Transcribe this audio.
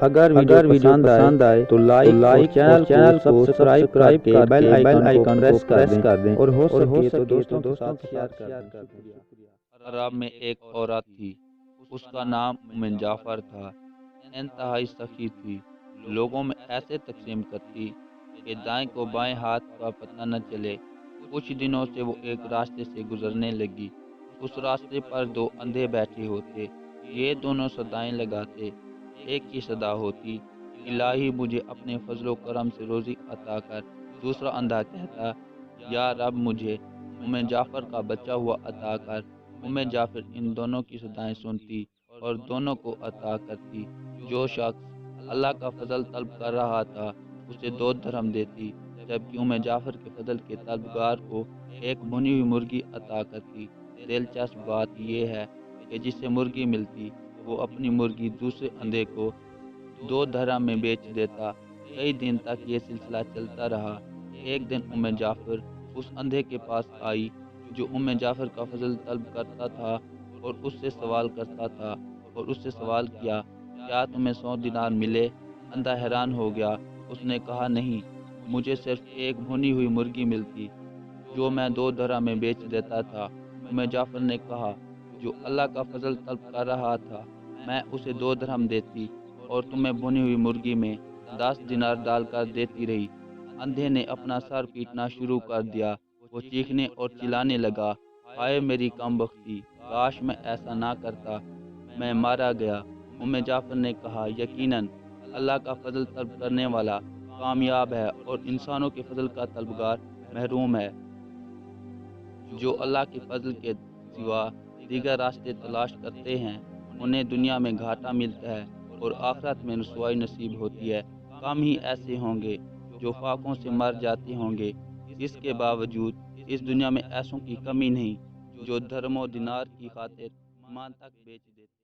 اگر ویڈیو پسند آئے تو لائک اور چینل کو سبسکرائب کر کے بیل آئیکن کو پریس کر دیں اور ہو سکے تو دوستوں کے ساتھ شیئر کر دیں۔ عرب میں ایک عورت تھی، اس کا نام جعفر تھا۔ انتہائی سخی تھی، لوگوں میں ایسے تقسیم کرتی کہ دائیں کو بائیں ہاتھ کا پتہ نہ چلے۔ کچھ دنوں سے وہ ایک راستے سے گزرنے لگی۔ اس راستے پر دو اندھے بیٹھے ہوتے، یہ دونوں صدائیں لگاتے۔ ایک کی صدا ہوتی، الہی مجھے اپنے فضل و کرم سے روزی عطا کر۔ دوسرا اندھا کہتا، یا رب مجھے جعفر کا بچہ ہوا عطا کر۔ جعفر ان دونوں کی صدائیں سنتی اور دونوں کو عطا کرتی۔ جو شخص اللہ کا فضل طلب کر رہا تھا اسے 2 درہم دیتی، جبکہ جعفر کے فضل کے طلبگار کو ایک بھنی ہوئی مرغی عطا کرتی۔ دلچسپ بات یہ ہے کہ جسے مرغی ملتی وہ اپنی مرغی دوسرے اندھے کو 2 درہم میں بیچ دیتا۔ کئی دن تک یہ سلسلہ چلتا رہا۔ ایک دن جعفر اس اندھے کے پاس آئی جو جعفر کا فضل طلب کرتا تھا اور اس سے سوال کرتا تھا، اور اس سے سوال کیا، کیا تمہیں 100 دینار ملے؟ اندھا حیران ہو گیا۔ اس نے کہا، نہیں، مجھے صرف ایک بھنی ہوئی مرغی ملتی جو میں 2 درہم میں بیچ دیتا تھا۔ جعفر نے کہا، جو اللہ کا فضل طلب کر رہا تھا میں اسے 2 درہم دیتی اور تمہیں بھنی ہوئی مرغی میں 10 دینار ڈال کر دیتی رہی۔ اندھے نے اپنا سر پیٹنا شروع کر دیا۔ وہ چیخنے اور چلانے لگا، ہائے میری کم بختی، کاش میں ایسا نہ کرتا، میں مارا گیا۔ جعفر نے کہا، یقیناً اللہ کا فضل طلب کرنے والا کامیاب ہے اور انسانوں کے فضل کا طلبگار محروم ہے۔ جو اللہ کے فضل کے سوا دیگر راستے تلاش کرتے ہیں انہیں دنیا میں گھاٹا ملتا ہے اور آخرت میں رسوائی نصیب ہوتی ہے۔ کم ہی ایسے ہوں گے جو فاقوں سے مر جاتے ہوں گے۔ اس کے باوجود اس دنیا میں ایسوں کی کمی نہیں جو درہم و دینار کی خاطر ایمان تک بیچ دیتے۔